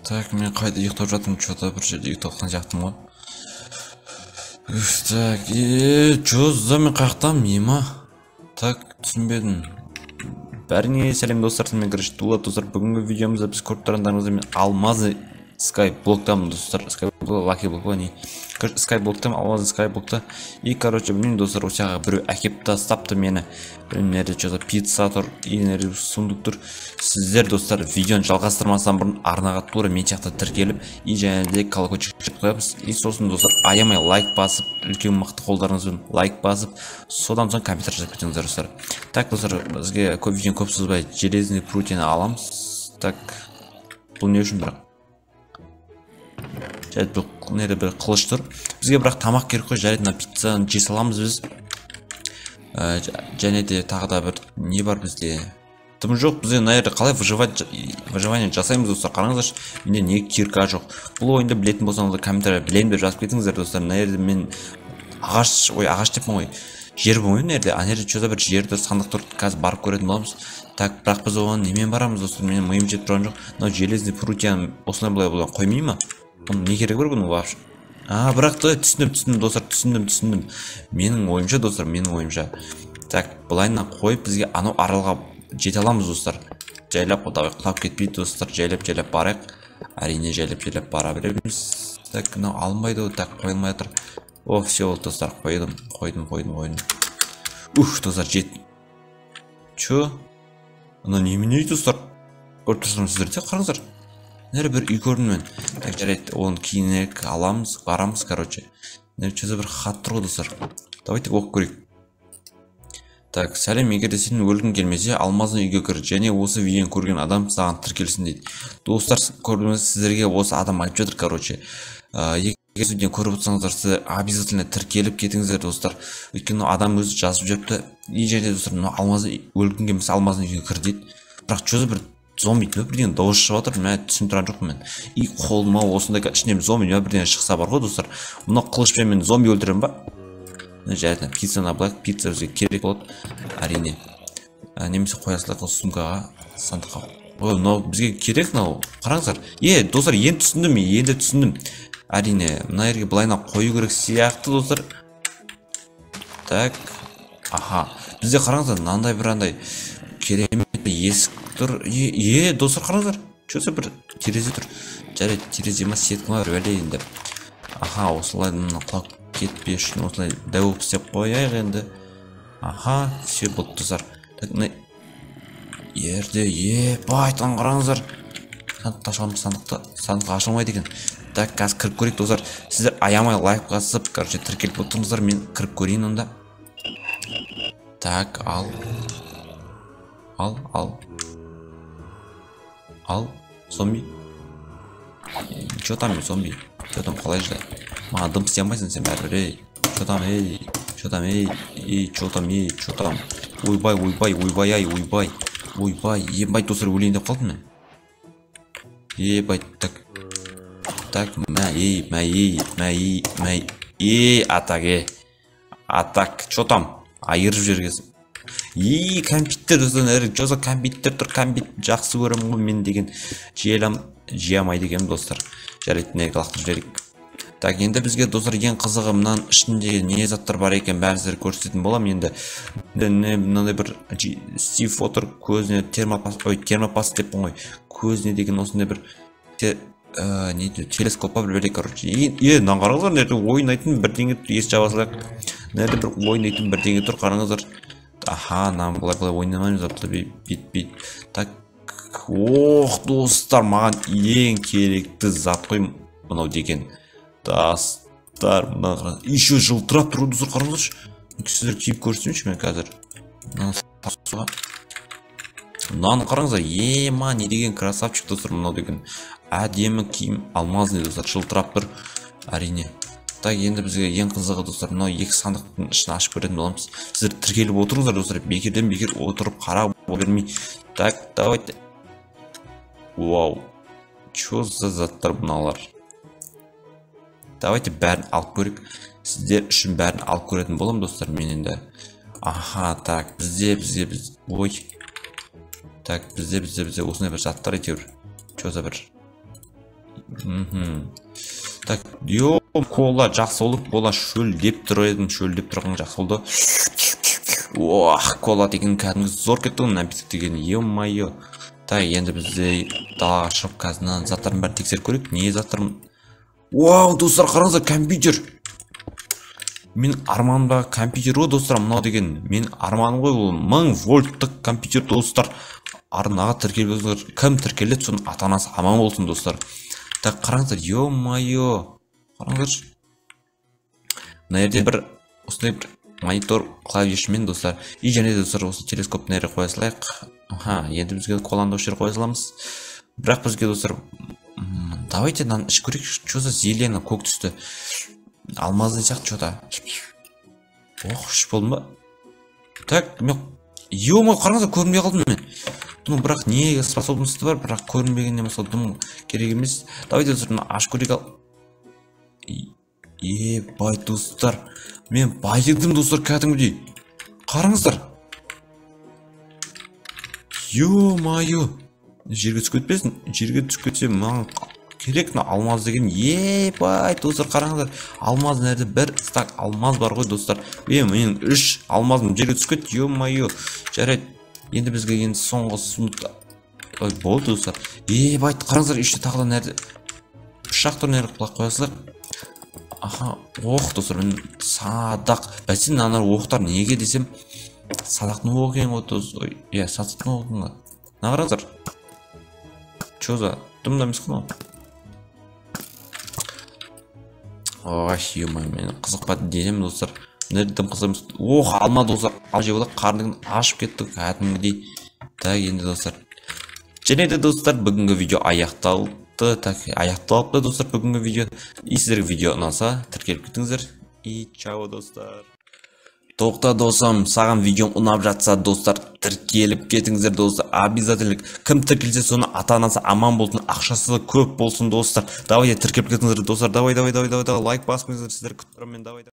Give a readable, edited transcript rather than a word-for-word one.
Так, мен қайда ұйықтап жатырмын, что-то бір жерде ұйықтап жатқан сияқтымын ғой. Так, чё за мен қаяқтамын, ема? Так, түсінбедім. Бәріңе сәлем достар, мен Гриш Дулат достар. Бүгінгі видеомызда біз көріп тұрғандарыңыздар мен алмазы скайблоктамын достар. Скайблок, лаки блок не. Скайблоктамын, алмазы скайблокта. И, короче, білмеймін достар, осяға біреу әкеп тастапты мені. Нерде что-то пицца тұр, и нерде сундук тұр. Сіздер достар видеоны жалғастырмастан бұрын арнаға тура мен сияқты тіркеліп, и және де колокольчик қоямыз. И сосын достар аямай лайк басып, үлкен мықты қолдарыңызбен лайк басып, содан соң комментарий жазып кетіңіздер достар. Так достар, бізге көп видеоны көп созбай железный прутьяны аламыз. Так, бұл не үшін бірақ? Жарайды, бұл нерде бір қылыш тұр. Бізге бірақ тамақ керек қой, жарайды, мына пиццаны жей саламыз біз. Және де тағы да бір не бар бізде? Дым жоқ, бізде наверное қалай выживание жасаймыз достар. Қараңыздаршы, менде не кирка жоқ. Бұл ойынды білетін болсаңыздар комментария білемін деп жазып кетіңіздер достар. Наверное мен ағаш деппін ғой. Жер болмайды наверное. Анерде что-то бір жерді сандық тұр. Қазір барып көретін боламыз. Так, бірақ біз оған немен барамыз достар? Менің миым жетіп тұрған жоқ. Мынау железный прутьяны осылай былай қоймай ма? Бұның не керек бар бұның вообще? Бірақ та түсіндім достар, түсіндім. Менің ойымша достар, Так, былайына қойып бізге анау аралға жете аламыз достар. Жайлап құдағай құлап кетпейді достар, жайлап барайық. Әрине жайлап бара береміз. Так, мынау алынбайды, так қойылмай жатыр. О, все болды достар, қойдым. Достар жет. Чё? Мына немене достар? Көріп тұрсам сіздерде қараңыздар. Нәре бір үй көрдім мен. Так, жарайды, оны кейінірек аламыз, барамыз, короче. Нәре что-то бір хат тұр ғой достар. Давайте оқып көрейік. Так, сәлем, егер де сенің өлгің келмесе, алмаздың үйге кір, және осы видеоны көрген адам саған тіркелсін дейді. Достар, көрдіңіз, сіздерге осы адам айтып жатыр, короче. Егер видеоны көріп отырсаңыздар, сіздер обязательно тіркеліп кетіңіздер, достар. Өйткені адам өзі жазып жүріпті. И және достар, алмаздың өлгің келмесе, алмаздың үйге кір дейді. Бірақ что-то бір зомби бірден дауыс шығып жатыр, мен түсініп тұрған жоқпын мен. И қолыма осындай ішінен зомби бірден шықса бар ғой достар. Мына қылышпен мен зомби өлтіремін ба? Жарайды, пиццаны алайық, пицца бізге керек болады. Әрине. Немесе қоя салайық сумкаға, сандыққа. Ой, мынау бізге керек мынау. Қараңыздар. Достар, енді түсіндім. Әрине, мына жерге былайына қою керек сияқты достар. Так. Аха. Бізде қараңыздар, мынандай бір андай керемет есік тұр. Достар қараңыздар. Что-то бір терезе тұр. Жарайды, терезе ма сетка ма бәле енді. Аха, осылай құлап кетпей үшін осылай дәуіп істеп қояйық енді. Аха, все болды достар. Так, мына ерде, байтан қараңыздар. Сандық ашылмайды екен. Так, қазір кіріп көрейік достар. Сіздер аямай лайк басып, короче, тіркеліп отырыңыздар, мен кіріп көрейін онда. Так, ал, зомби. Чё там, зомби? Чё там, қалай жда? Маған дым істей алмайсың сен бәрібір, Чё там, Чё там? Ойбай, ебай, достар, өлейін деп қалдым мен. Ебай, так, атак, чё там? Айырып жергесін. Компьютер достар, жоса компьютер тұр, компьютер жақсы көремін ғой мен деген жей алмайды екен достар. Жарайды, нерге лақтырып жіберейік. Так, енді бізге достар ең қызығы мынаның ішінде не заттар бар екен бәрін сіздерге көрсететін боламын енді. Мынандай бір Стив отыр, көзіне термопас деппін ғой. Көзіне деген осындай бір телескопа бір бәле, короче. Мынаны қараңыздар, нерде ойнайтын бірдеңе ес жаба салайық. Нерде бір ойнайтын бірдеңе тұр, қараңыздар. Аха, нам былай ойнамаймыз, бит. Так, достар, маған ең керекті зат қой мынау деген. Достар, мына қараңыз. Еще жылтырап тұр достар, қараңыздаршы. Сіздер киіп көрсетейінші мен қазір. Мынаны қараңыздар, не деген красавчик достар, мынау деген. Әдемі киім, алмазный достар, жылтырап тұр. Әрине. Так, енді бізге ең қызығы достар, мынау екі сандықтың ішін ашып көретін боламыз. Сіздер тіркеліп отырыңыздар достар, бекерден отырып қарап бермей. Так, давайте. Вау. Чё за заттар мыналар? Давайте бәрін алып көрейік. Сіздер үшін бәрін алып көретін болам достар, мен енді. Аха, так, бізде. Так, бізде осындай бір заттар әйтеуір. Чё за бір Так, кола жақсы болып бола шөлдеп тұр едім, шөлдеп тұрған жақсы болды. Кола деген кәдімгі зор кетті ғой, напиток деген, е-мое. Так, енді бізде далаға шығып қазір заттардың бәрін тексеріп көрейік. Не заттарым? Вау, достар, қараңыздар, компьютер. Мен арманымдағы компьютер ғой, достар, мынау деген. Мен арманым ғой, ол 1000 вольттық компьютер, достар. Арнаға тіркеліп, кім тіркеледі, соның ата-анасы аман болсын, достар. Так, қараңыздар, е-мое. Қараңыздар. Мына жерде бір осындай бір монитор клавишімен, достар. И және де, достар, осы телескоп нәрі қоя салайық. Енді бізге коланы осы жер қоя саламыз. Бірақ бізге, достар, давайте нан іш көрейік. Что за зелені көк түсті? Алмазды сияқты что-то. Іш болдым ба? Так, мен... Е-мое, қараңыздар, көрінбей қалдым мен. Думаю, бірақ не способностьті бар, бірақ көрінбегенде мысалы думаю, керек емес. Давайте, достар, аш көрейік ал. Бай, достар. Мен байыдым, достар, кәдімгідей. Қараңыздар. Е-мое. Жерге түсіп кетпесін. Жерге түсіп кетсе, маған керек алмаз деген. Бай, достар, қараңыздар. Алмаз нәрді бір стак алмаз бар ғой, достар. Мен 3 алмазым жерге түсіп кетті. Е-мое. Жарайды. Енді бізге енді соңғы сұмдықта. Ой, болды, достар. Бай, қараңыздар, іште тағы да нәрді. Пышақ тұр нәрді құлақ қоясылар. Достар, мен садақ. Бәсен, анар оқтар неге десем, садақтың оқ ең ғой, достар. Садақтың оғын ғой. Қараңыздар. Чо за? Дұмда емес қылма. Е-мое, мен қызықпады денем, достар. Нердім қызымыз. Алма, достар. Ал жеп олақ қарнығын ашып кеттік. Кәдімгідей. Так, енді, достар. Және де, достар, бүгінгі видео аяқталды. Так, аяқталыпты, достар, бүгінгі видео. И сіздерге видео ұнаса, тіркеліп кетіңіздер. И чао, достар. Тоқта, досым, саған видеом ұнап жатса, достар, тіркеліп кетіңіздер, достар. Обязательно. Кім тіркелсе, соны ата-анасы аман болсын, ақшасы көп болсын, достар. Давайте тіркеліп кетіңіздер, достар. Давай, лайк басыңыздар, сіздер күтіп тұрамын мен, давай.